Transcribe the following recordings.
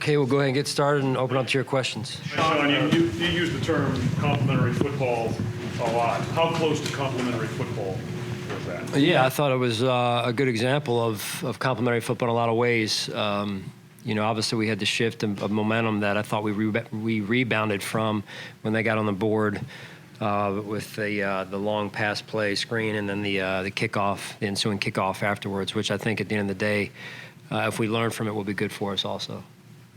Okay, we'll go ahead and get started and open up to your questions. Sean, you use the term complementary football a lot. How close to complementary football was that? Yeah, I thought it was a good example of complementary football in a lot of ways. Obviously we had the shift of momentum that I thought we rebounded from when they got on the board with the long pass play screen and then the kickoff, the ensuing kickoff afterwards, which I think at the end of the day, if we learn from it, will be good for us also.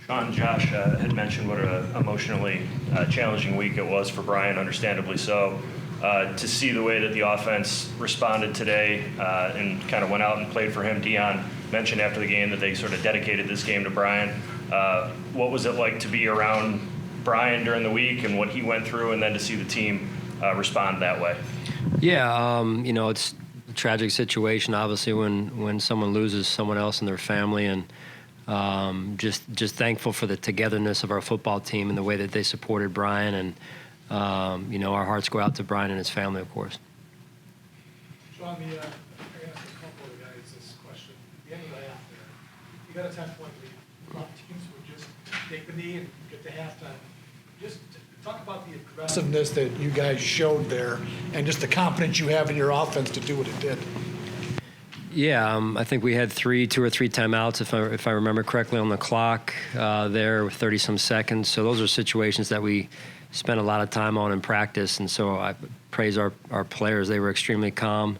Sean, Josh had mentioned what an emotionally challenging week it was for Brian, understandably so. To see the way that the offense responded today and kind of went out and played for him, Dion mentioned after the game that they sort of dedicated this game to Brian. What was it like to be around Brian during the week and what he went through, and then to see the team respond that way? Yeah, it's a tragic situation, obviously, when someone loses someone else in their family, and just thankful for the togetherness of our football team and the way that they supported Brian, and our hearts go out to Brian and his family, of course. Sean, I asked a couple of guys this question. At the end of the half there, you got a 10-point lead. A lot of teams would just take the knee and get to halftime. Just talk about the aggressiveness that you guys showed there and just the confidence you have in your offense to do what it did. Yeah, I think we had two or three timeouts, if I remember correctly, on the clock there with 30-some seconds. So those are situations that we spent a lot of time on in practice, and so I praise our players. They were extremely calm.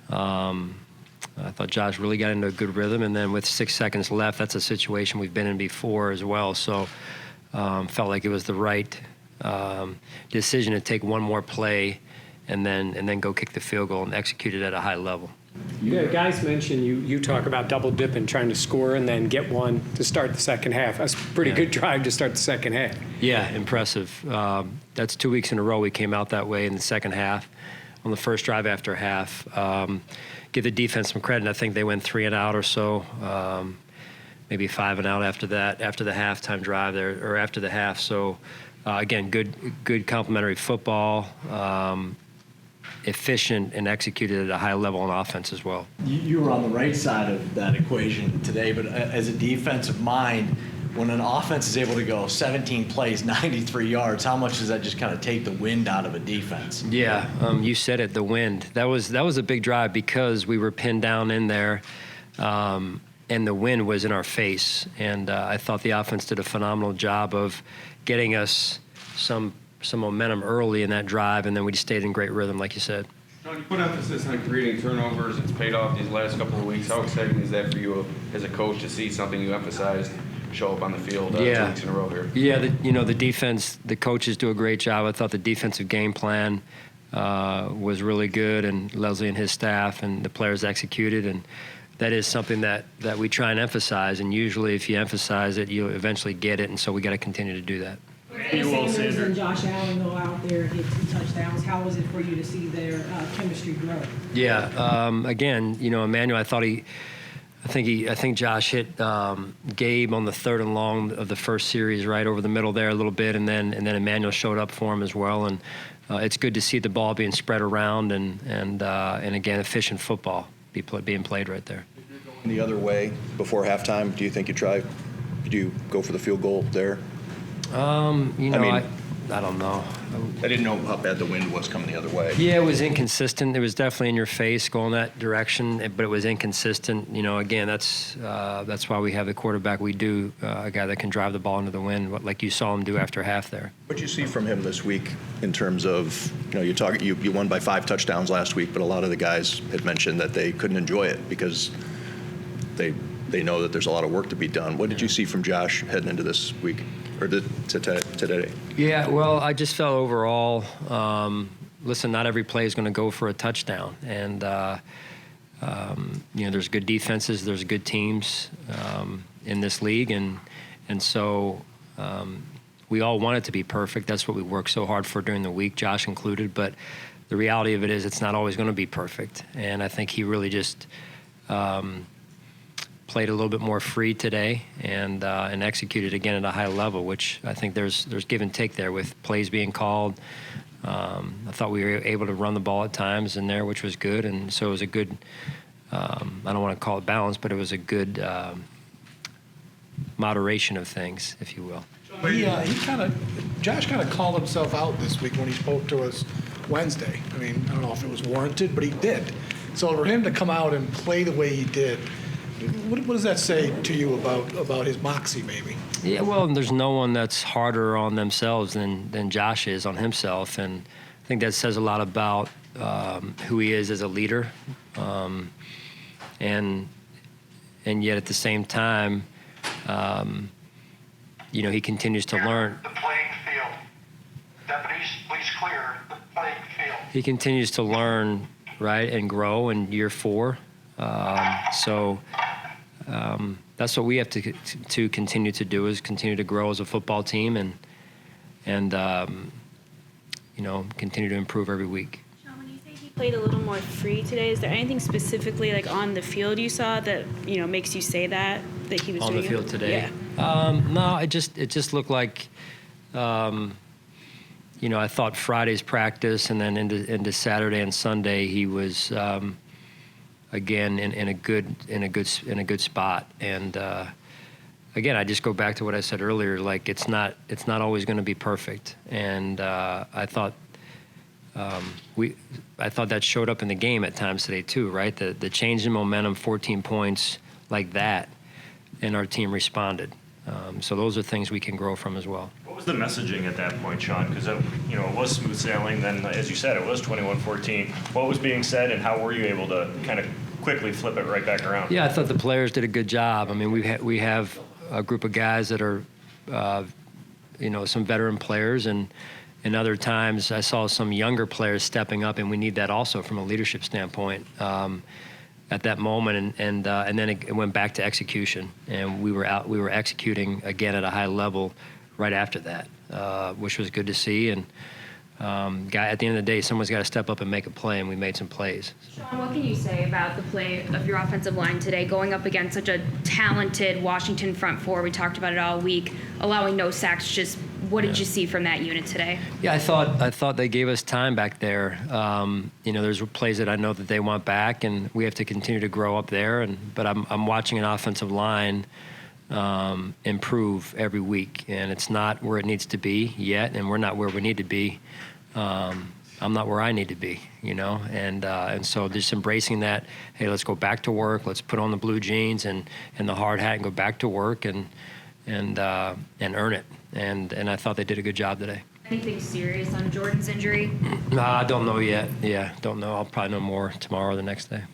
I thought Josh really got into a good rhythm, and then with 6 seconds left, that's a situation we've been in before as well. So felt like it was the right decision to take one more play and then go kick the field goal and execute it at a high level. Yeah, guys mentioned you talk about double dipping, trying to score and then get one to start the second half. That's a pretty good drive to start the second half. Yeah, impressive. That's 2 weeks in a row we came out that way in the second half. On the first drive after half, give the defense some credit. I think they went 3 and out or so, maybe 5 and out after that, after the halftime drive there, or after the half. So again, good complementary football. Efficient and executed at a high level on offense as well. You were on the right side of that equation today, but as a defensive mind, when an offense is able to go 17 plays, 93 yards, how much does that just kind of take the wind out of a defense? Yeah, you said it, the wind. That was a big drive because we were pinned down in there, and the wind was in our face. And I thought the offense did a phenomenal job of getting us some momentum early in that drive, and then we just stayed in great rhythm, like you said. Sean, you put emphasis on creating turnovers. It's paid off these last couple of weeks. How exciting is that for you as a coach to see something you emphasized show up on the field 2 weeks in a row here? Yeah, the defense, the coaches do a great job. I thought the defensive game plan was really good, and Leslie and his staff and the players executed, and that is something that we try and emphasize, and usually if you emphasize it, you eventually get it, and so we got to continue to do that. Sanders and Josh Allen go out there and get 2 touchdowns. How was it for you to see their chemistry grow? Yeah, again, Emmanuel, I think Josh hit Gabe on the 3rd and long of the first series, right over the middle there a little bit, and then Emmanuel showed up for him as well, and it's good to see the ball being spread around and again efficient football being played right there. If you're going the other way before halftime, do you think you go for the field goal there? I don't know. I didn't know how bad the wind was coming the other way. Yeah, it was inconsistent. It was definitely in your face going that direction, but it was inconsistent. Again, that's why we have the quarterback we do, a guy that can drive the ball into the wind, like you saw him do after half there. What did you see from him this week in terms of, you won by 5 touchdowns last week, but a lot of the guys had mentioned that they couldn't enjoy it because they know that there's a lot of work to be done. What did you see from Josh heading into this week? Or today? Yeah, well, I just felt overall, listen, not every play is going to go for a touchdown. And, there's good defenses, there's good teams in this league. And so we all want it to be perfect. That's what we work so hard for during the week, Josh included. But the reality of it is it's not always going to be perfect. And I think he really just played a little bit more free today and executed again at a high level, which I think there's give and take there with plays being called. I thought we were able to run the ball at times in there, which was good, and so it was a good, I don't want to call it balance, but it was a good moderation of things, if you will. Josh kind of called himself out this week when he spoke to us Wednesday. I mean, I don't know if it was warranted, but he did. So for him to come out and play the way he did, what does that say to you about his moxie, maybe? Yeah, well, there's no one that's harder on themselves than Josh is on himself, and I think that says a lot about who he is as a leader, and yet at the same time, he continues to learn. The playing field. Deputies, please clear the playing field. He continues to learn, right, and grow in year 4. So that's what we have to continue to do, is continue to grow as a football team and continue to improve every week. Sean, when you say he played a little more free today, is there anything specifically like on the field you saw that makes you say that he was on doing the field today? Yeah. No, it just looked like I thought Friday's practice and then into Saturday and Sunday he was again in a good spot. And again, I just go back to what I said earlier. Like it's not always going to be perfect. And I thought that showed up in the game at times today too. Right, the change in momentum, 14 points like that, and our team responded. So those are things we can grow from as well. What was the messaging at that point, Sean? Because it was smooth sailing. Then, as you said, it was 21-14. What was being said, and how were you able to kind of quickly flip it right back around? Yeah, I thought the players did a good job. I mean, we have a group of guys that are, some veteran players, and other times I saw some younger players stepping up, and we need that also from a leadership standpoint. At that moment, and then it went back to execution, and we were executing again at a high level right after that, which was good to see. And at the end of the day, someone's got to step up and make a play, and we made some plays. Sean, what can you say about the play of your offensive line today, going up against such a talented Washington front four? We talked about it all week, allowing no sacks. Just what did you see from that unit today? Yeah, I thought they gave us time back there. There's plays that I know that they want back, and we have to continue to grow up there. But I'm watching an offensive line improve every week, and it's not where it needs to be yet, and we're not where we need to be. I'm not where I need to be, and so just embracing that. Hey, let's go back to work. Let's put on the blue jeans and the hard hat and go back to work and earn it. And I thought they did a good job today. Anything serious on Jordan's injury? I don't know yet. Yeah, don't know. I'll probably know more tomorrow or the next day.